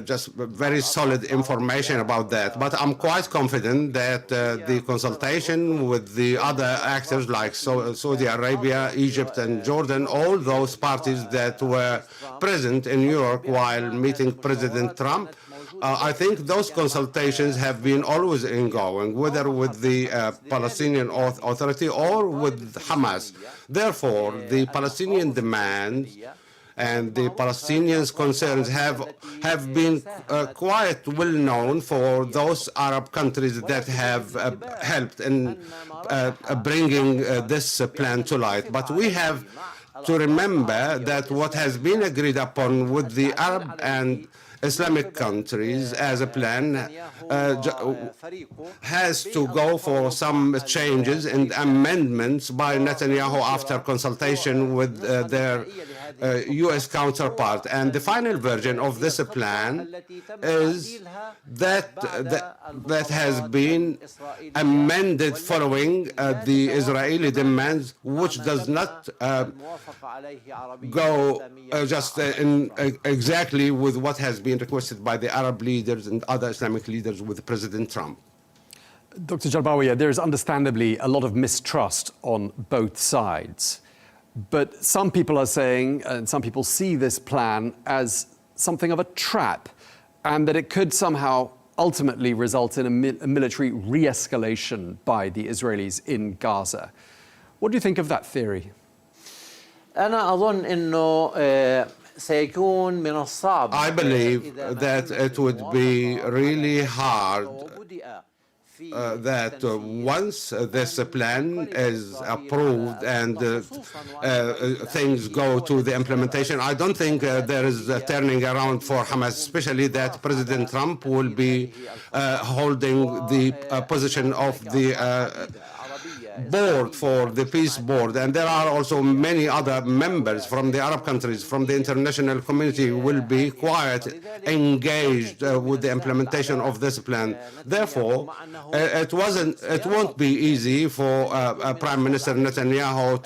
just very solid information about that, but I'm quite confident that the consultation with the other actors like Saudi Arabia, Egypt and Jordan, all those parties that were present in New York while meeting President Trump, I think those consultations have been always ongoing, whether with the Palestinian Authority or with Hamas. Therefore, the Palestinian demands and the Palestinians' concerns have been quite well known for those Arab countries that have helped in bringing this plan to light. But we have to remember that what has been agreed upon with the Arab and Islamic countries as a plan has to go for some changes and amendments by Netanyahu after consultation with their U.S. counterpart. And the final version of this plan is that has been amended following the Israeli demands, which does not go just exactly with what has been requested by the Arab leaders and other Islamic leaders with President Trump. Dr. Jalbawiya, there's understandably a lot of mistrust on both sides. But some people are saying, and some people see this plan as something of a trap, and that it could somehow ultimately result in a military re-escalation by the Israelis in Gaza. What do you think of that theory? أنا أظن إنه سيكون من الصعب. I believe that it would be really hard that once this plan is approved and things go to the implementation, I don't think there is a turning around for Hamas, especially that President Trump will be holding the position of the board for the peace board, and there are also many other members from the Arab countries, from the international community, will be quite engaged with the implementation of this plan. Therefore, it won't be easy for Prime Minister Netanyahu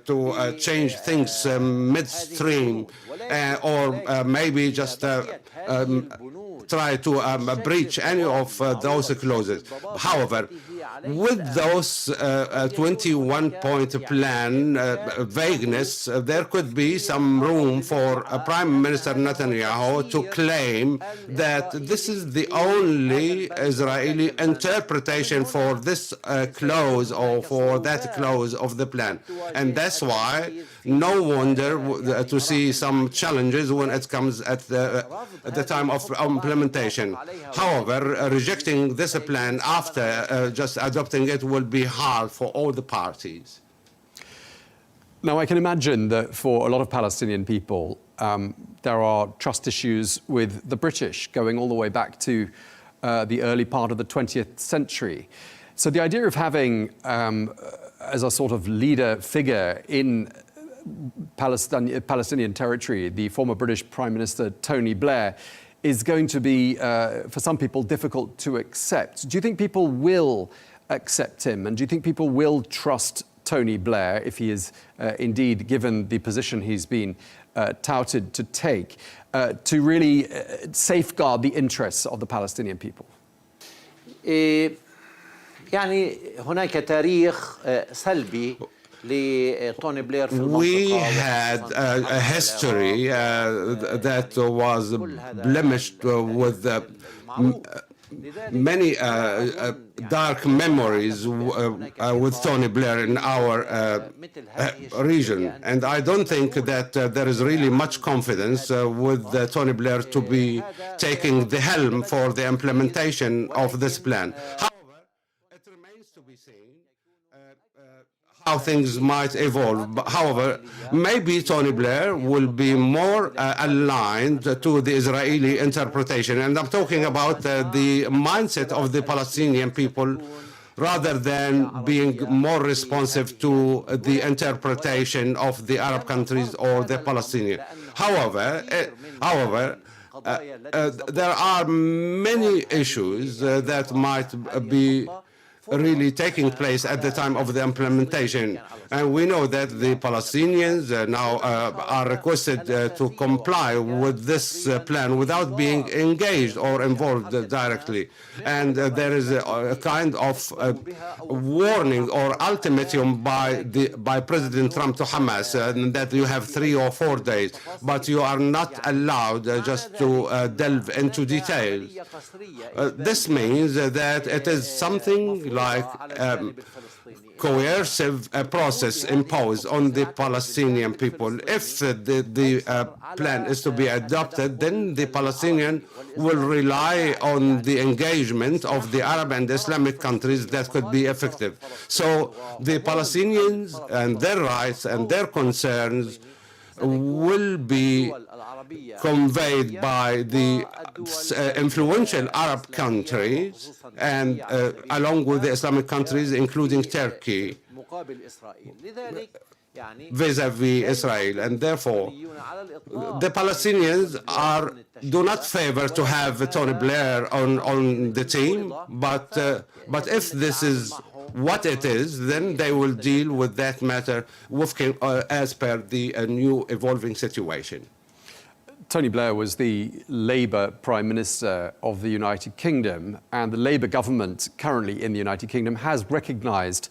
to change things midstream, or maybe just try to breach any of those clauses. However, with those 21-point plan vagueness, there could be some room for Prime Minister Netanyahu to claim that this is the only Israeli interpretation for this clause or for that clause of the plan. And that's why no wonder to see some challenges when it comes at the time of implementation. However, rejecting this plan after just adopting it will be hard for all the parties. Now, I can imagine that for a lot of Palestinian people, there are trust issues with the British going all the way back to the early part of the 20th century. So the idea of having, as a sort of leader figure in Palestinian territory, the former British Prime Minister Tony Blair, is going to be, for some people, difficult to accept. Do you think people will accept him? And do you think people will trust Tony Blair if he is indeed given the position he's been touted to take, to really safeguard the interests of the Palestinian people? يعني هناك تاريخ سلبي. We had a history that was blemished with many dark memories with Tony Blair in our region. And I don't think that there is really much confidence with Tony Blair to be taking the helm for the implementation of this plan. However, it remains to be seen how things might evolve. However, maybe Tony Blair will be more aligned to the Israeli interpretation. And I'm talking about the mindset of the Palestinian people rather than being more responsive to the interpretation of the Arab countries or the Palestinian. However, there are many issues that might be really taking place at the time of the implementation. And we know that the Palestinians now are requested to comply with this plan without being engaged or involved directly. And there is a kind of warning or ultimatum by President Trump to Hamas that you have 3 or 4 days, but you are not allowed just to delve into details. This means that it is something like coercive process imposed on the Palestinian people. If the plan is to be adopted, then the Palestinian will rely on the engagement of the Arab and Islamic countries that could be effective. So the Palestinians and their rights and their concerns will be conveyed by the influential Arab countries and along with the Islamic countries, including Turkey, vis-a-vis Israel, and therefore the Palestinians do not favor to have Tony Blair on the team, but if this is what it is, then they will deal with that matter as per the new evolving situation. Tony Blair was the Labour Prime Minister of the United Kingdom, and the Labour government currently in the United Kingdom has recognised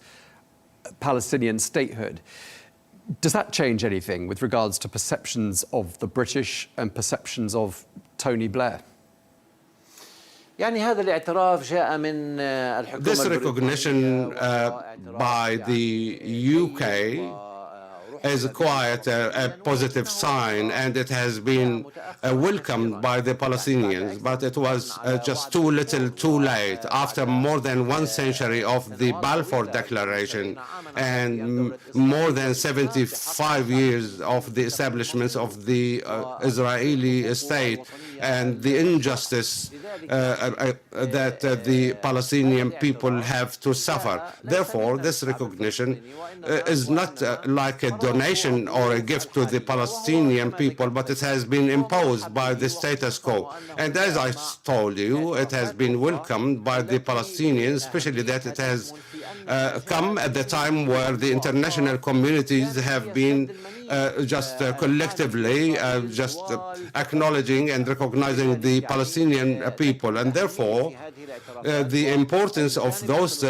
Palestinian statehood. Does that change anything with regards to perceptions of the British and perceptions of Tony Blair? This recognition by the UK is quite a positive sign, and it has been welcomed by the Palestinians, but it was just too little too late. After more than 1 century of the Balfour Declaration and more than 75 years of the establishment of the Israeli state and the injustice that the Palestinian people have to suffer. Therefore, this recognition is not like a donation or a gift to the Palestinian people, but it has been imposed by the status quo. And as I told you, it has been welcomed by the Palestinians, especially that it has come at the time where the international communities have been collectively acknowledging and recognizing the Palestinian people. And therefore, the importance of those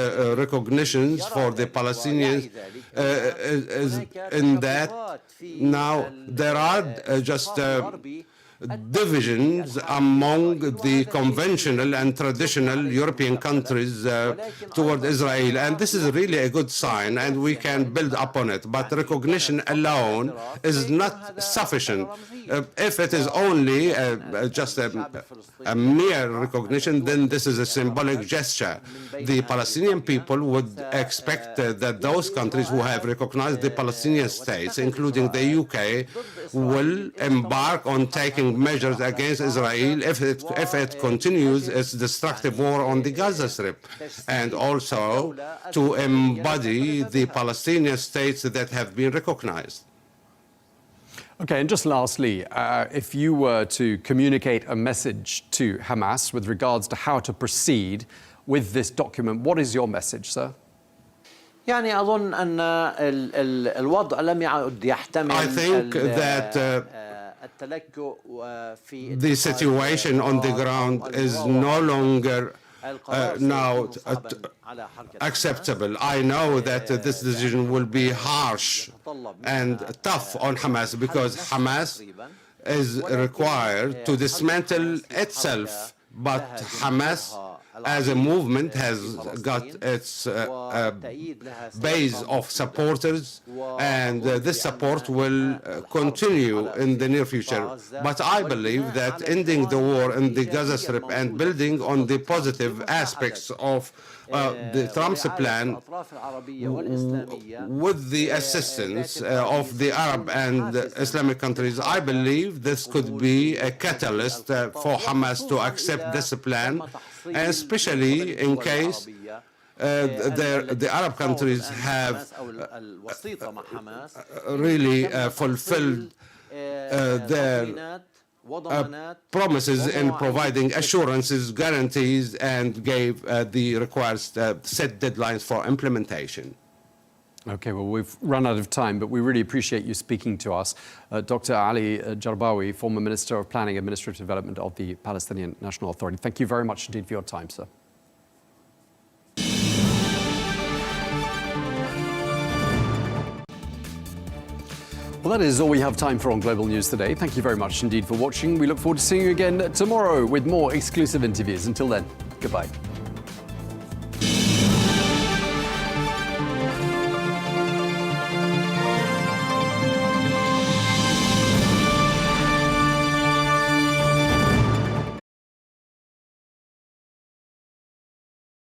recognitions for the Palestinians is in that now there are divisions among the conventional and traditional European countries toward Israel. And this is really a good sign, and we can build upon it. But recognition alone is not sufficient. If it is only just a mere recognition, then this is a symbolic gesture. The Palestinian people would expect that those countries who have recognized the Palestinian states, including the UK, will embark on taking measures against Israel if it continues its destructive war on the Gaza Strip, and also to embody the Palestinian states that have been recognized. Okay, and just lastly, if you were to communicate a message to Hamas with regards to how to proceed with this document, what is your message, sir? I think that the situation on the ground is no longer now acceptable. I know that this decision will be harsh and tough on Hamas, because Hamas is required to dismantle itself, but Hamas as a movement has got its base of supporters, and this support will continue in the near future. But I believe that ending the war in the Gaza Strip and building on the positive aspects of the Trump's plan, with the assistance of the Arab and Islamic countries, I believe this could be a catalyst for Hamas to accept this plan, and especially in case the Arab countries have really fulfilled their promises in providing assurances, guarantees, and gave the required set deadlines for implementation. Okay, well, we've run out of time, but we really appreciate you speaking to us. Dr. Ali Jarbawi, former Minister of Planning and Administrative Development of the Palestinian National Authority. Thank you very much indeed for your time, sir. Well, that is all we have time for on Global News today. Thank you very much indeed for watching. We look forward to seeing you again tomorrow with more exclusive interviews. Until then, goodbye.